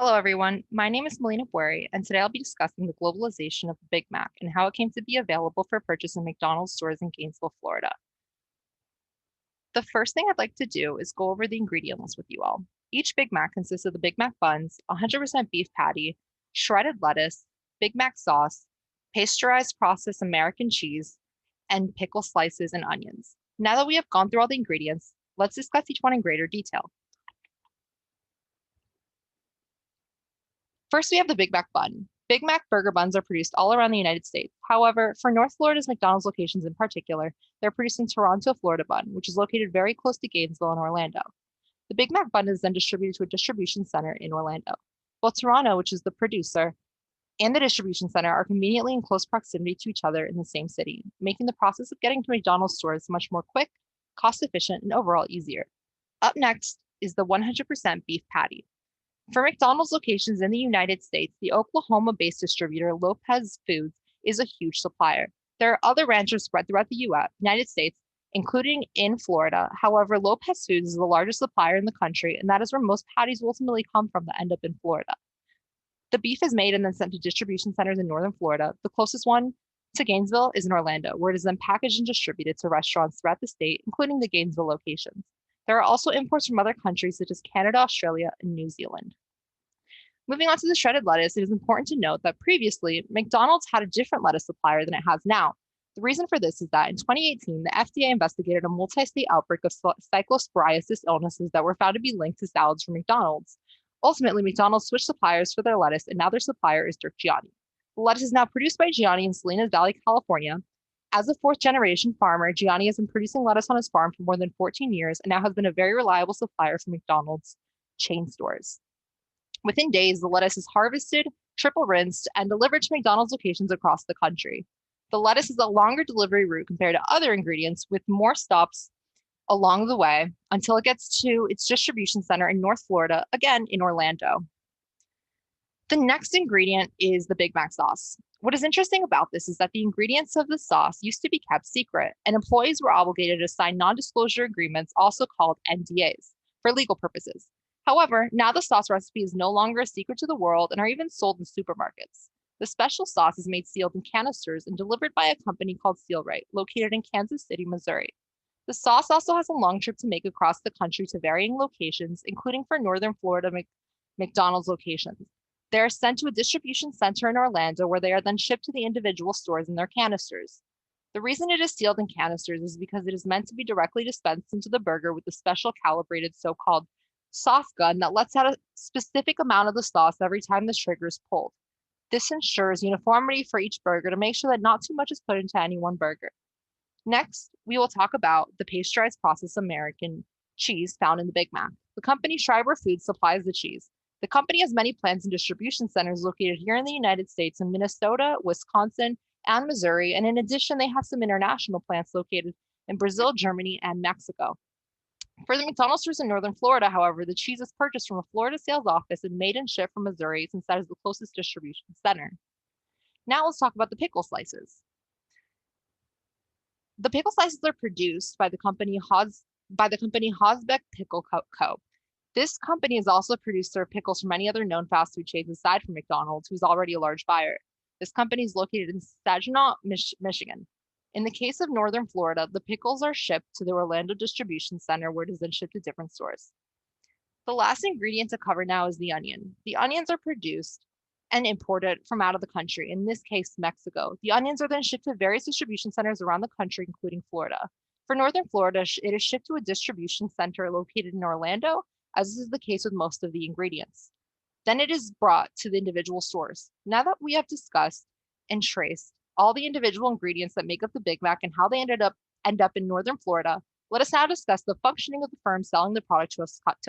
Hello, everyone. My name is Melina Bueri, and today I'll be discussing the globalization of the Big Mac and how it came to be available for purchase in McDonald's stores in Gainesville, Florida. The first thing I'd like to do is go over the ingredient list with you all. Each Big Mac consists of the Big Mac buns, 100% beef patty, shredded lettuce, Big Mac sauce, pasteurized processed American cheese, and pickle slices and onions. Now that we have gone through all the ingredients, let's discuss each one in greater detail. First, we have the Big Mac bun. Big Mac burger buns are produced all around the United States. However, for North Florida's McDonald's locations in particular, they're produced in Toronto, Florida bun, which is located very close to Gainesville and Orlando. The Big Mac bun is then distributed to a distribution center in Orlando. Both Toronto, which is the producer, and the distribution center are conveniently in close proximity to each other in the same city, making the process of getting to McDonald's stores much more quick, cost efficient, and overall easier. Up next is the 100% beef patty. For McDonald's locations in the United States, the Oklahoma-based distributor Lopez Foods is a huge supplier. There are other ranchers spread throughout the United States, including in Florida. However, Lopez Foods is the largest supplier in the country, and that is where most patties ultimately come from that end up in Florida. The beef is made and then sent to distribution centers in northern Florida. The closest one to Gainesville is in Orlando, where it is then packaged and distributed to restaurants throughout the state, including the Gainesville locations. There are also imports from other countries such as Canada, Australia, and New Zealand. Moving on to the shredded lettuce, it is important to note that previously, McDonald's had a different lettuce supplier than it has now. The reason for this is that in 2018, the FDA investigated a multi-state outbreak of cyclosporiasis illnesses that were found to be linked to salads from McDonald's. Ultimately, McDonald's switched suppliers for their lettuce, and now their supplier is Dirk Gianni. The lettuce is now produced by Gianni in Salinas Valley, California. As a fourth-generation farmer, Gianni has been producing lettuce on his farm for more than 14 years and now has been a very reliable supplier for McDonald's chain stores. Within days, the lettuce is harvested, triple rinsed, and delivered to McDonald's locations across the country. The lettuce is a longer delivery route compared to other ingredients with more stops along the way until it gets to its distribution center in North Florida, again in Orlando. The next ingredient is the Big Mac sauce. What is interesting about this is that the ingredients of the sauce used to be kept secret, and employees were obligated to sign non-disclosure agreements, also called NDAs, for legal purposes. However, now the sauce recipe is no longer a secret to the world and are even sold in supermarkets. The special sauce is made sealed in canisters and delivered by a company called Sealright, located in Kansas City, Missouri. The sauce also has a long trip to make across the country to varying locations, including for Northern Florida McDonald's locations. They are sent to a distribution center in Orlando where they are then shipped to the individual stores in their canisters. The reason it is sealed in canisters is because it is meant to be directly dispensed into the burger with a special calibrated so-called sauce gun that lets out a specific amount of the sauce every time the trigger is pulled. This ensures uniformity for each burger to make sure that not too much is put into any one burger. Next, we will talk about the pasteurized processed American cheese found in the Big Mac. The company Schreiber Foods supplies the cheese. The company has many plants and distribution centers located here in the United States in Minnesota, Wisconsin, and Missouri, and in addition, they have some international plants located in Brazil, Germany, and Mexico. For the McDonald's stores in Northern Florida, however, the cheese is purchased from a Florida sales office and made and shipped from Missouri since that is the closest distribution center. Now let's talk about the pickle slices. The pickle slices are produced by the company Hosbeck Pickle Co. This company has also produced their pickles for many other known fast food chains aside from McDonald's, who's already a large buyer. This company is located in Saginaw, Michigan. In the case of Northern Florida, the pickles are shipped to the Orlando distribution center where it is then shipped to different stores. The last ingredient to cover now is the onion. The onions are produced and imported from out of the country, in this case, Mexico. The onions are then shipped to various distribution centers around the country, including Florida. For Northern Florida, it is shipped to a distribution center located in Orlando, as is the case with most of the ingredients. Then it is brought to the individual stores. Now that we have discussed and traced all the individual ingredients that make up the Big Mac and how they end up in Northern Florida, let us now discuss the functioning of the firm selling the product to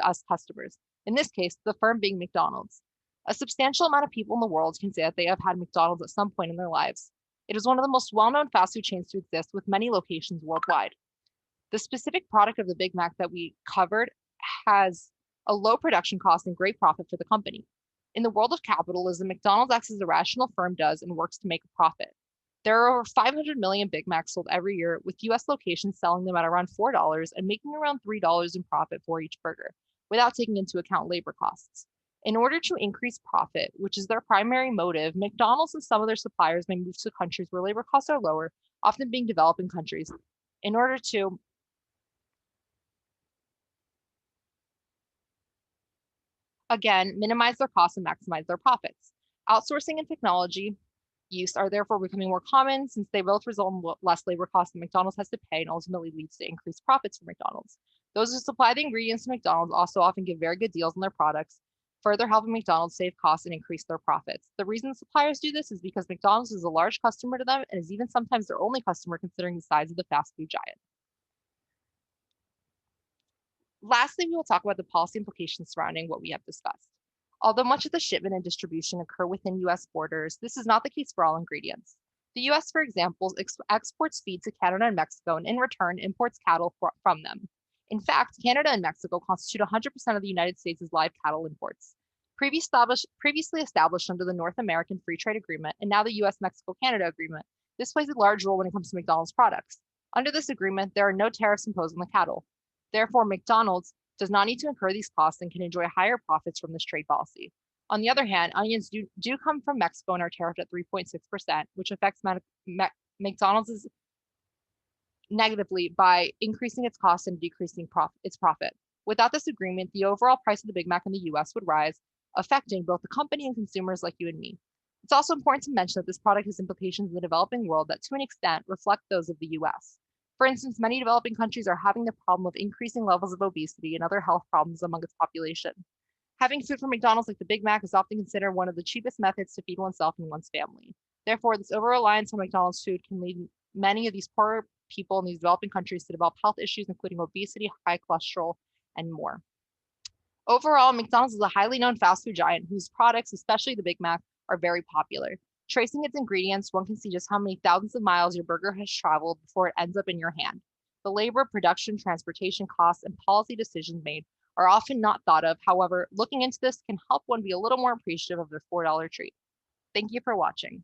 us customers. In this case, the firm being McDonald's. A substantial amount of people in the world can say that they have had McDonald's at some point in their lives. It is one of the most well-known fast food chains to exist with many locations worldwide. The specific product of the Big Mac that we covered has a low production cost and great profit for the company. In the world of capitalism, McDonald's acts as a rational firm does and works to make a profit. There are over 500 million Big Macs sold every year, with US locations selling them at around $4 and making around $3 in profit for each burger, without taking into account labor costs. In order to increase profit, which is their primary motive, McDonald's and some of their suppliers may move to countries where labor costs are lower, often being developing countries, in order to, again, minimize their costs and maximize their profits. Outsourcing and technology use are therefore becoming more common since they both result in less labor costs than McDonald's has to pay and ultimately leads to increased profits for McDonald's. Those who supply the ingredients to McDonald's also often give very good deals on their products, further helping McDonald's save costs and increase their profits. The reason suppliers do this is because McDonald's is a large customer to them and is even sometimes their only customer considering the size of the fast food giant. Lastly, we will talk about the policy implications surrounding what we have discussed. Although much of the shipment and distribution occur within US borders, this is not the case for all ingredients. The US, for example, exports feed to Canada and Mexico and in return imports cattle from them. In fact, Canada and Mexico constitute 100% of the United States' live cattle imports. Previously established under the North American Free Trade Agreement and now the US-Mexico-Canada Agreement, this plays a large role when it comes to McDonald's products. Under this agreement, there are no tariffs imposed on the cattle. Therefore, McDonald's does not need to incur these costs and can enjoy higher profits from this trade policy. On the other hand, onions do come from Mexico and are tariffed at 3.6%, which affects McDonald's negatively by increasing its costs and decreasing its profit. Without this agreement, the overall price of the Big Mac in the US would rise, affecting both the company and consumers like you and me. It's also important to mention that this product has implications in the developing world that to an extent reflect those of the US. For instance, many developing countries are having the problem of increasing levels of obesity and other health problems among its population. Having food from McDonald's like the Big Mac is often considered one of the cheapest methods to feed oneself and one's family. Therefore, this over-reliance on McDonald's food can lead many of these poor people in these developing countries to develop health issues, including obesity, high cholesterol, and more. Overall, McDonald's is a highly known fast food giant whose products, especially the Big Mac, are very popular. Tracing its ingredients, one can see just how many thousands of miles your burger has traveled before it ends up in your hand. The labor, production, transportation costs, and policy decisions made are often not thought of. However, looking into this can help one be a little more appreciative of their $4 treat. Thank you for watching.